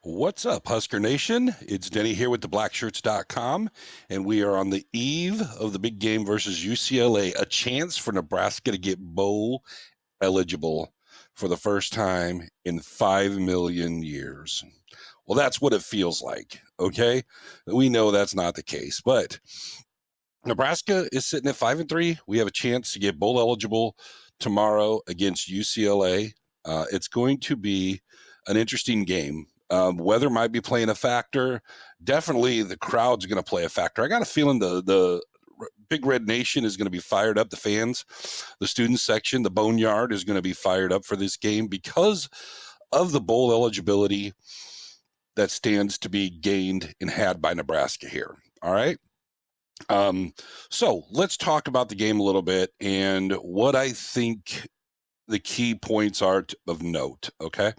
What's up, Husker Nation? It's Denny here with theblackshirts.com, and we are on the eve of the big game versus UCLA, a chance for Nebraska to get bowl eligible for the first time in 5 million years. Well, that's what it feels like, okay? We know that's not the case, but Nebraska is sitting at 5-3. We have a chance to get bowl eligible tomorrow against UCLA. It's going to be an interesting game. Weather might be playing a factor. Definitely, the crowd's going to play a factor. I got a feeling the Big Red Nation is going to be fired up. The fans, the student section, the Boneyard is going to be fired up for this game because of the bowl eligibility that stands to be gained and had by Nebraska here. All right. So let's talk about the game a little bit and what I think the key points are of note. Okay.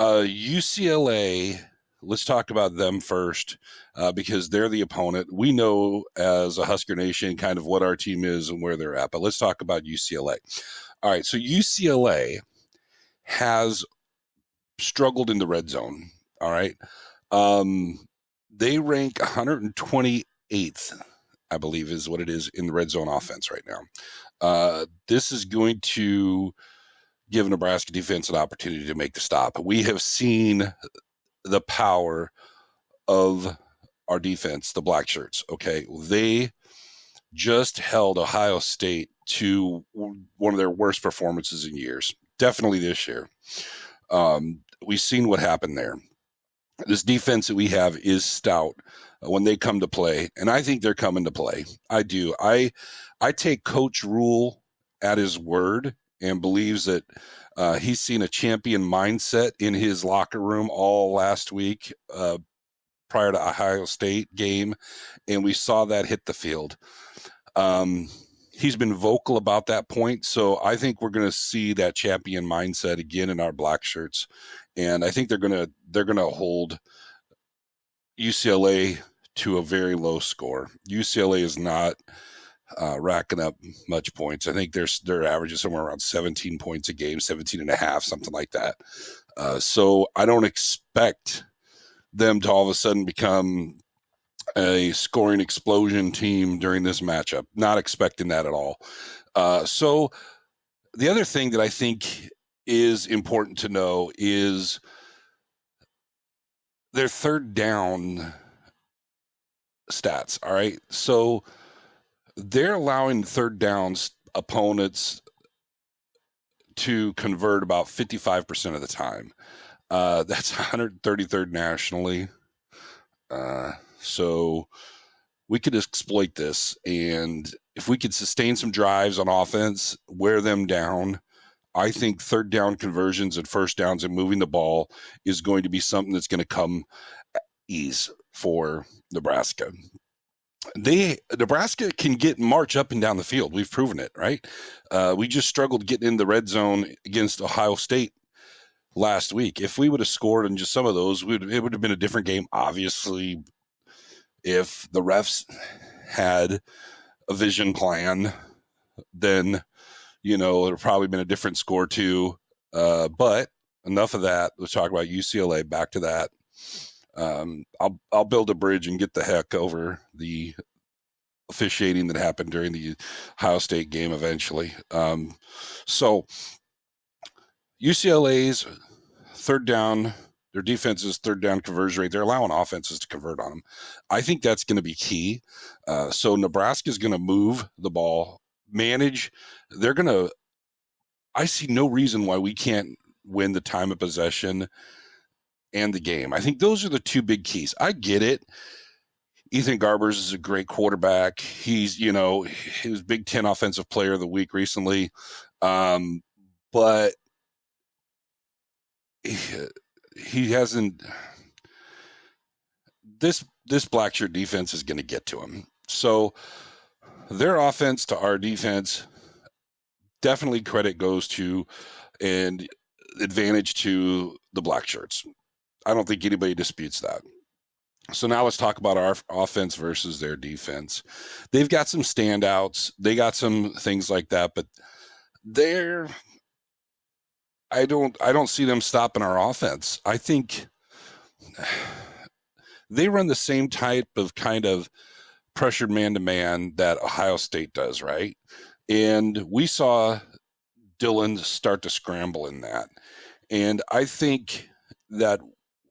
UCLA, let's talk about them first because they're the opponent. We know as a Husker Nation kind of what our team is and where they're at, but let's talk about UCLA. All right. So UCLA has struggled in the red zone. All right. They rank 128th, I believe is what it is in the red zone offense right now. This is going to give Nebraska defense an opportunity to make the stop. We have seen the power of our defense, the Black Shirts. Okay. They just held Ohio State to one of their worst performances in years. Definitely this year. We've seen what happened there. This defense that we have is stout when they come to play, and I think they're coming to play. I do. I take Coach Rule at his word and believes that he's seen a champion mindset in his locker room all last week prior to Ohio State game, and we saw that hit the field. He's been vocal about that point, so I think we're going to see that champion mindset again in our Black Shirts, and I think they're going to hold UCLA to a very low score. UCLA is not racking up much points. I think their average is somewhere around 17 points a game, 17 and a half, something like that. So I don't expect them to all of a sudden become a scoring explosion team during this matchup. Not expecting that at all. So the other thing that I think is important to know is their third down stats. All right. So they're allowing third downs opponents to convert about 55% of the time. That's 133rd nationally. So we could exploit this. And if we could sustain some drives on offense, wear them down, I think third down conversions and first downs and moving the ball is going to be something that's going to come ease for Nebraska. Nebraska can march up and down the field. We've proven it, right? We just struggled getting in the red zone against Ohio State last week. If we would have scored in just some of those, it would have been a different game. Obviously, if the refs had a vision plan, then it would have probably been a different score too. But enough of that. Let's talk about UCLA. Back to that. I'll build a bridge and get the heck over the officiating that happened during the Ohio State game eventually. So UCLA's third down, their defense's third down conversion rate, they're allowing offenses to convert on them. I think that's going to be key. So Nebraska's going to move the ball, manage. I see no reason why we can't win the time of possession and the game. I think those are the two big keys. I get it. Ethan Garbers is a great quarterback. He's, he was Big Ten Offensive Player of the Week recently. But he hasn't. This Blackshirt defense is going to get to him. So their offense to our defense, definitely credit goes to and advantage to the Black Shirts. I don't think anybody disputes that. So now let's talk about our offense versus their defense. They've got some standouts. They got some things like that, but I don't see them stopping our offense. I think they run the same type of kind of pressured man to man that Ohio State does, right? And we saw Dillon start to scramble in that. And I think that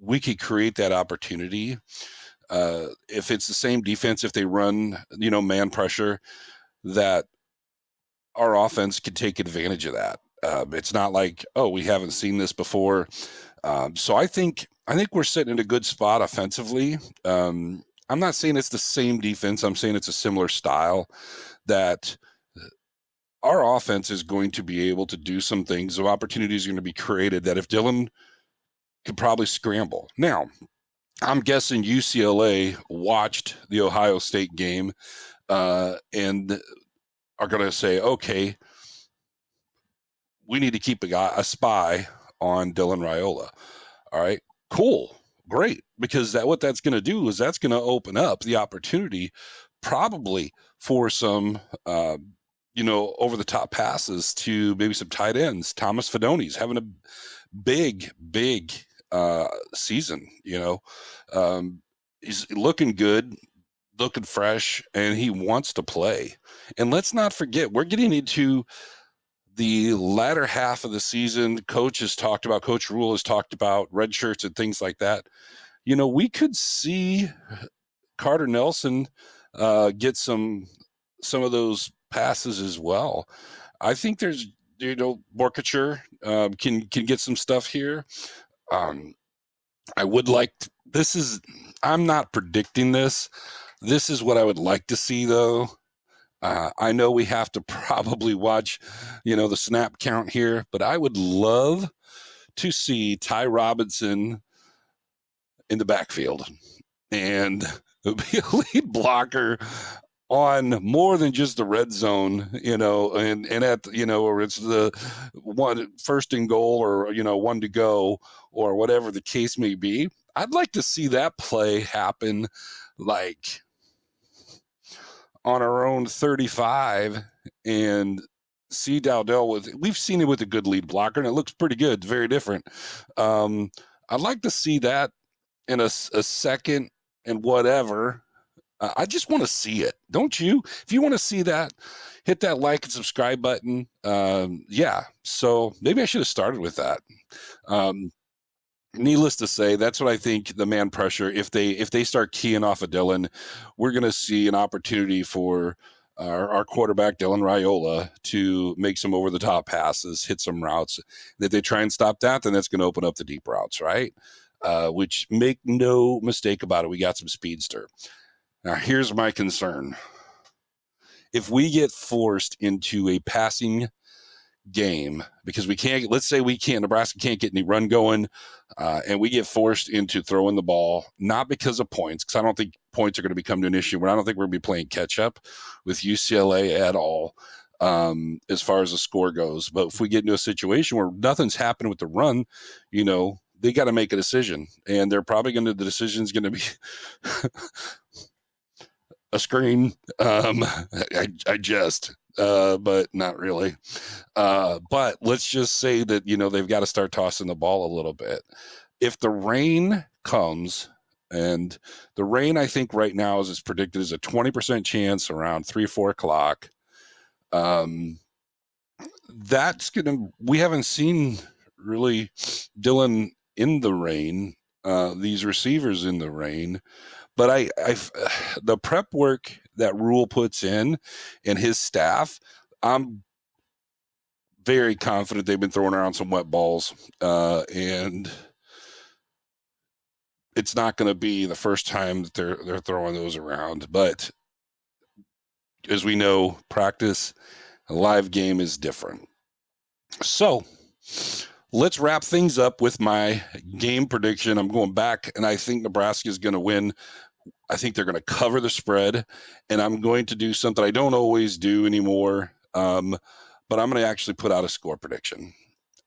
we could create that opportunity. If it's the same defense, if they run, man pressure, that our offense could take advantage of that. It's not like, oh, we haven't seen this before. So I think we're sitting in a good spot offensively. I'm not saying it's the same defense. I'm saying it's a similar style that our offense is going to be able to do some things. So opportunities are going to be created that if Dillon could probably scramble. Now, I'm guessing UCLA watched the Ohio State game and are going to say, okay, we need to keep a spy on Dylan Raiola. All right, cool, great, because what that's going to do is that's going to open up the opportunity probably for some, over the top passes to maybe some tight ends. Thomas Fidoni's having a big season. He's looking good, looking fresh, and he wants to play. And let's not forget, we're getting into the latter half of the season. Coach Rule has talked about red shirts and things like that. We could see Carter Nelson get some of those passes as well. I think there's, Borkature can get some stuff here. I would like I'm not predicting this. This is what I would like to see, though. I know we have to probably watch, the snap count here, but I would love to see Ty Robinson in the backfield and be a lead blocker on more than just the red zone, and at, or it's the one first and goal or, one to go or whatever the case may be. I'd like to see that play happen like on our own 35 and see Dowdell we've seen it with a good lead blocker and it looks pretty good. It's very different. I'd like to see that in a second and whatever. I just want to see it. Don't you? If you want to see that, hit that like and subscribe button. Yeah. So maybe I should have started with that. Needless to say, that's what I think. The man pressure, if they start keying off of Dillon, we're going to see an opportunity for our quarterback Dylan Raiola to make some over the top passes, hit some routes. And if they try and stop that, then that's going to open up the deep routes, right? Which, make no mistake about it, we got some speedster. Now, here's my concern. If we get forced into a passing game, because Nebraska can't get any run going, and we get forced into throwing the ball, not because of points, because I don't think points are going to become an issue. I don't think we're going to be playing catch up with UCLA at all, as far as the score goes. But if we get into a situation where nothing's happening with the run, they got to make a decision, and they're probably the decision's going to be a screen. I jest, but not really. But let's just say that, they've got to start tossing the ball a little bit. If the rain comes, and the rain, I think right now is predicted as a 20% chance around 3-4 o'clock. We haven't seen really Dillon in the rain, these receivers in the rain. But the prep work that Rule puts in and his staff, I'm very confident they've been throwing around some wet balls, and it's not going to be the first time that they're throwing those around. But as we know, practice, a live game is different. So let's wrap things up with my game prediction. I'm going back, and I think Nebraska is going to win. I think they're going to cover the spread, and I'm going to do something I don't always do anymore, but I'm going to actually put out a score prediction.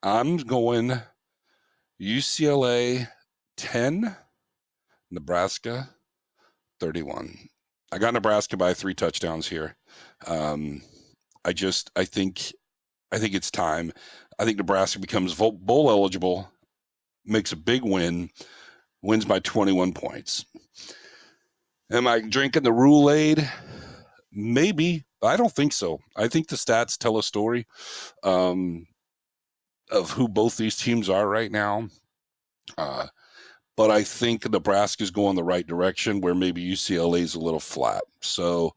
I'm going UCLA 10, Nebraska 31. I got Nebraska by 3 touchdowns here. I think it's time. I think Nebraska becomes bowl eligible, makes a big win, wins by 21 points. Am I drinking the Rule-Aid? Maybe. I don't think so. I think the stats tell a story of who both these teams are right now. But I think Nebraska is going the right direction where maybe UCLA is a little flat. So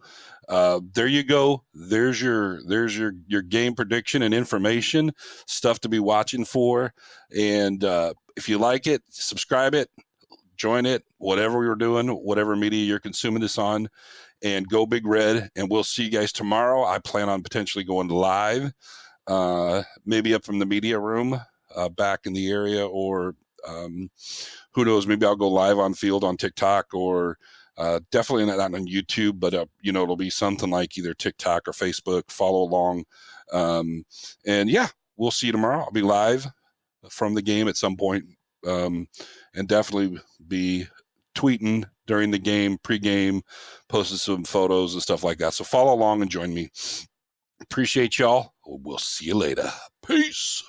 there you go. There's your game prediction and information, stuff to be watching for. And if you like it, subscribe it, join it, whatever we're doing, whatever media you're consuming this on, and go Big Red. And we'll see you guys tomorrow. I plan on potentially going live, maybe up from the media room back in the area, or who knows, maybe I'll go live on field on TikTok, or definitely not on YouTube, but it'll be something like either TikTok or Facebook. Follow along. And yeah, we'll see you tomorrow. I'll be live from the game at some point, and definitely be tweeting during the game, pregame, posting some photos and stuff like that. So follow along and join me. Appreciate y'all. We'll see you later. Peace.